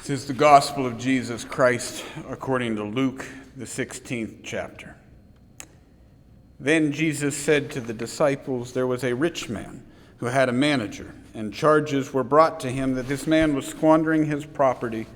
This is the gospel of Jesus Christ according to Luke, the 16th chapter. Then Jesus said to the disciples, there was a rich man who had a manager, and charges were brought to him that this man was squandering his property.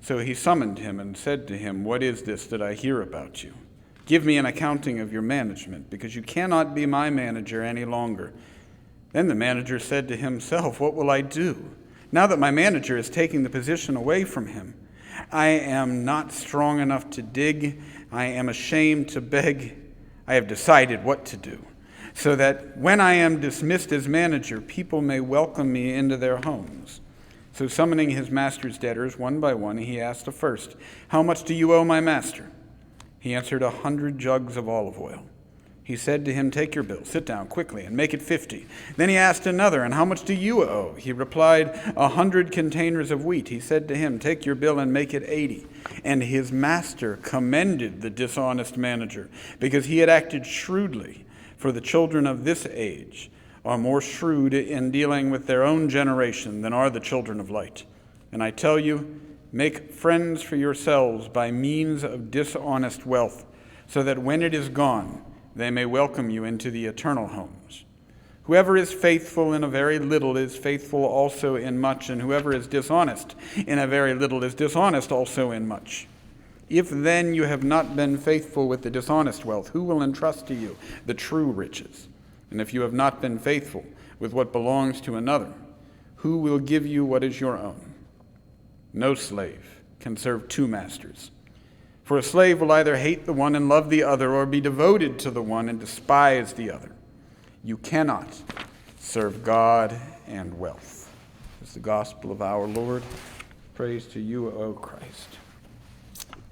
So he summoned him and said to him, "What is this that I hear about you? Give me an accounting of your management, because you cannot be my manager any longer." Then the manager said to himself, "What will I do? Now that my manager is taking the position away from him, I am not strong enough to dig. I am ashamed to beg. I have decided what to do, so that when I am dismissed as manager, people may welcome me into their homes." So summoning his master's debtors one by one, he asked the first, "How much do you owe my master?" He answered, 100 jugs of olive oil. He said to him, "Take your bill, sit down quickly, and make it 50. Then he asked another, "And how much do you owe?" He replied, 100 containers of wheat. He said to him, "Take your bill and make it 80. And his master commended the dishonest manager, because he had acted shrewdly. For the children of this age are more shrewd in dealing with their own generation than are the children of light. And I tell you, make friends for yourselves by means of dishonest wealth, so that when it is gone, they may welcome you into the eternal homes. Whoever is faithful in a very little is faithful also in much, and whoever is dishonest in a very little is dishonest also in much. If then you have not been faithful with the dishonest wealth, who will entrust to you the true riches? And if you have not been faithful with what belongs to another, who will give you what is your own? No slave can serve two masters. For a slave will either hate the one and love the other, or be devoted to the one and despise the other. You cannot serve God and wealth. It's the gospel of our Lord. Praise to you, O Christ.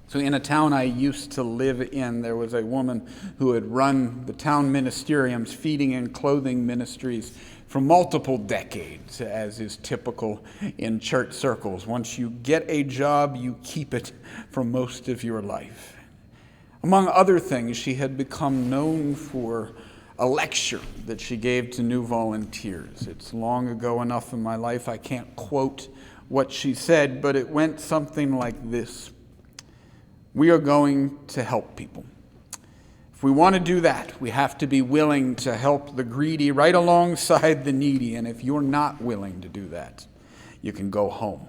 So in a town I used to live in, there was a woman who had run the town ministeriums, feeding and clothing ministries, for multiple decades, as is typical in church circles. Once you get a job, you keep it for most of your life. Among other things, she had become known for a lecture that she gave to new volunteers. It's long ago enough in my life I can't quote what she said, but it went something like this: "We are going to help people. If we want to do that, we have to be willing to help the greedy right alongside the needy. And if you're not willing to do that, you can go home."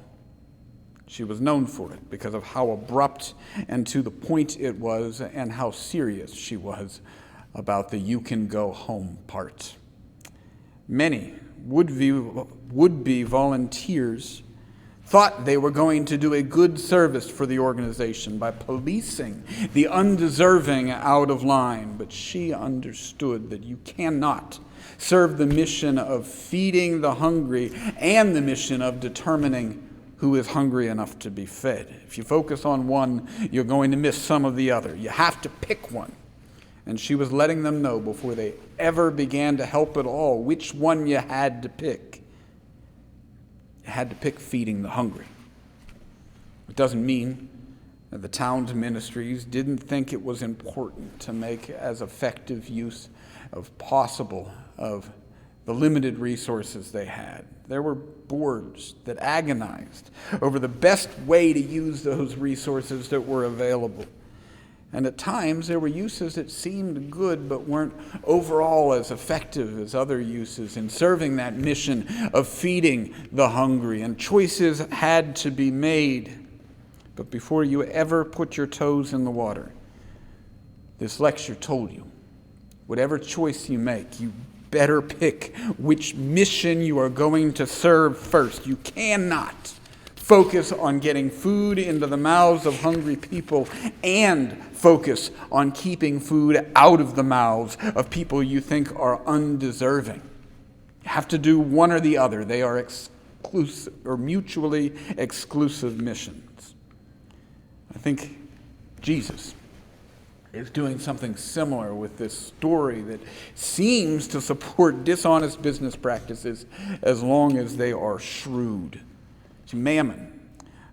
She was known for it because of how abrupt and to the point it was, and how serious she was about the "you can go home" part. Many would-be volunteers thought they were going to do a good service for the organization by policing the undeserving out of line, but she understood that you cannot serve the mission of feeding the hungry and the mission of determining who is hungry enough to be fed. If you focus on one, you're going to miss some of the other. You have to pick one. And she was letting them know before they ever began to help at all which one you had to pick. You had to pick feeding the hungry. It doesn't mean that the town's ministries didn't think it was important to make as effective use as possible of the limited resources they had. There were boards that agonized over the best way to use those resources that were available. And at times, there were uses that seemed good but weren't overall as effective as other uses in serving that mission of feeding the hungry. And choices had to be made. But before you ever put your toes in the water, this lecture told you, whatever choice you make, you better pick which mission you are going to serve first. You cannot focus on getting food into the mouths of hungry people and focus on keeping food out of the mouths of people you think are undeserving. You have to do one or the other. They are exclusive or mutually exclusive missions. I think Jesus is doing something similar with this story that seems to support dishonest business practices as long as they are shrewd. It's mammon,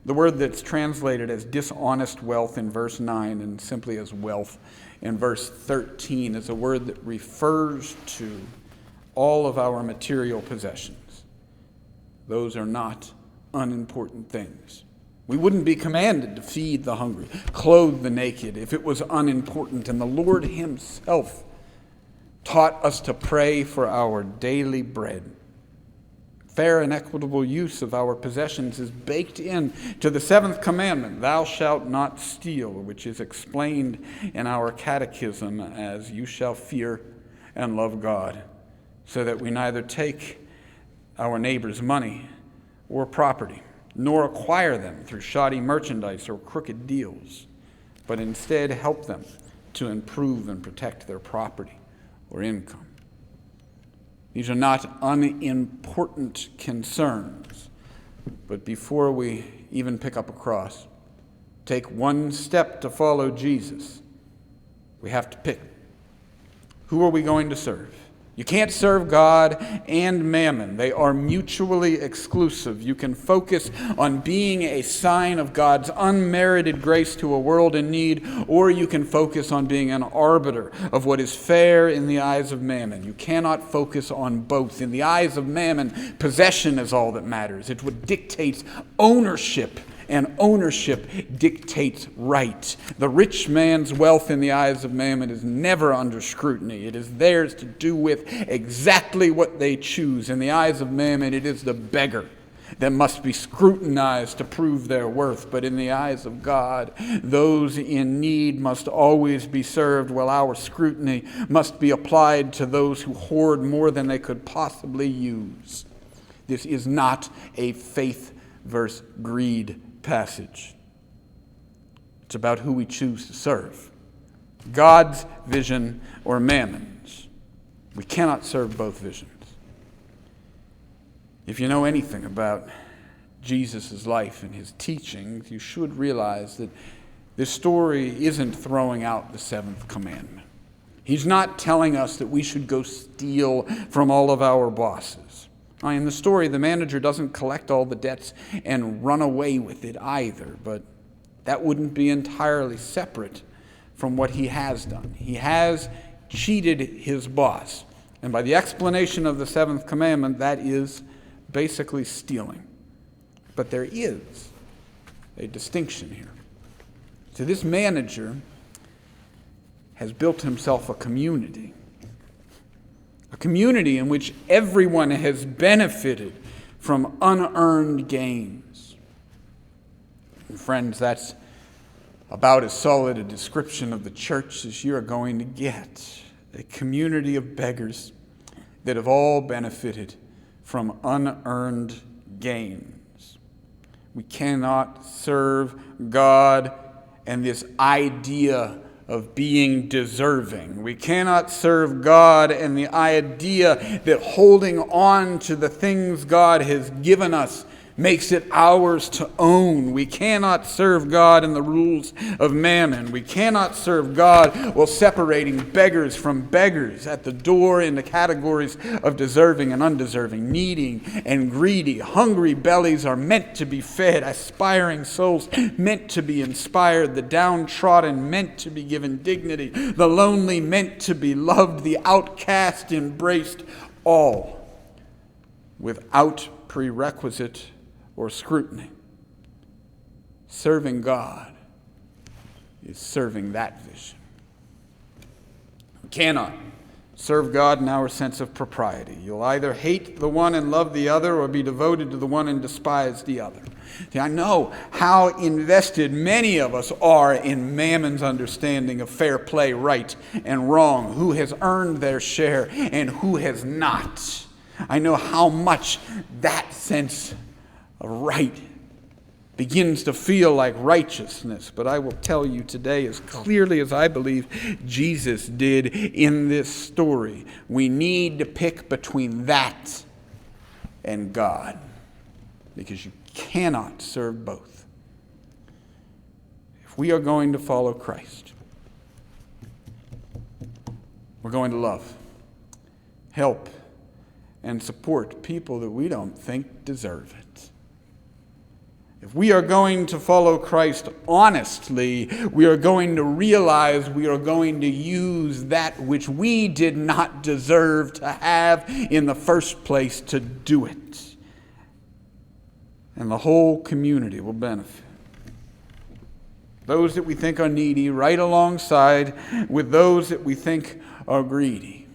the word that's translated as dishonest wealth in verse 9 and simply as wealth in verse 13, is a word that refers to all of our material possessions. Those are not unimportant things. We wouldn't be commanded to feed the hungry, clothe the naked, if it was unimportant. And the Lord himself taught us to pray for our daily bread. Fair and equitable use of our possessions is baked in to the seventh commandment, thou shalt not steal, which is explained in our catechism as you shall fear and love God, so that we neither take our neighbor's money or property, nor acquire them through shoddy merchandise or crooked deals, but instead help them to improve and protect their property or income. These are not unimportant concerns, but before we even pick up a cross, take one step to follow Jesus, we have to pick. Who are we going to serve? You can't serve God and mammon. They are mutually exclusive. You can focus on being a sign of God's unmerited grace to a world in need, or you can focus on being an arbiter of what is fair in the eyes of mammon. You cannot focus on both. In the eyes of mammon, possession is all that matters. It's what dictates ownership, and ownership dictates right. The rich man's wealth in the eyes of mammon is never under scrutiny. It is theirs to do with exactly what they choose. In the eyes of mammon, it is the beggar that must be scrutinized to prove their worth. But in the eyes of God, those in need must always be served, while our scrutiny must be applied to those who hoard more than they could possibly use. This is not a faith versus greed passage. It's about who we choose to serve. God's vision or mammon's. We cannot serve both visions. If you know anything about Jesus' life and his teachings, you should realize that this story isn't throwing out the seventh commandment. He's not telling us that we should go steal from all of our bosses. In the story, the manager doesn't collect all the debts and run away with it either, but that wouldn't be entirely separate from what he has done. He has cheated his boss, and by the explanation of the seventh commandment, that is basically stealing. But there is a distinction here. So this manager has built himself a community in which everyone has benefited from unearned gains. And friends, that's about as solid a description of the church as you're going to get. A community of beggars that have all benefited from unearned gains. We cannot serve God and this idea of being deserving. We cannot serve God and the idea that holding on to the things God has given us makes it ours to own. We cannot serve God in the rules of mammon. We cannot serve God while separating beggars from beggars at the door into categories of deserving and undeserving, needy and greedy. Hungry bellies are meant to be fed, aspiring souls meant to be inspired, the downtrodden meant to be given dignity, the lonely meant to be loved, the outcast embraced, all without prerequisite or scrutiny. Serving God is serving that vision. We cannot serve God in our sense of propriety. You'll either hate the one and love the other, or be devoted to the one and despise the other. See, I know how invested many of us are in mammon's understanding of fair play, right and wrong, who has earned their share and who has not. I know how much that sense of right begins to feel like righteousness. But I will tell you today, as clearly as I believe Jesus did in this story, we need to pick between that and God, because you cannot serve both. If we are going to follow Christ, we're going to love, help, and support people that we don't think deserve it. If we are going to follow Christ honestly, we are going to realize we are going to use that which we did not deserve to have in the first place to do it. And the whole community will benefit. those that we think are needy, right alongside with those that we think are greedy.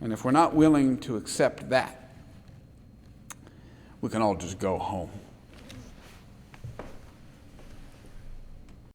And if we're not willing to accept that, we can all just go home.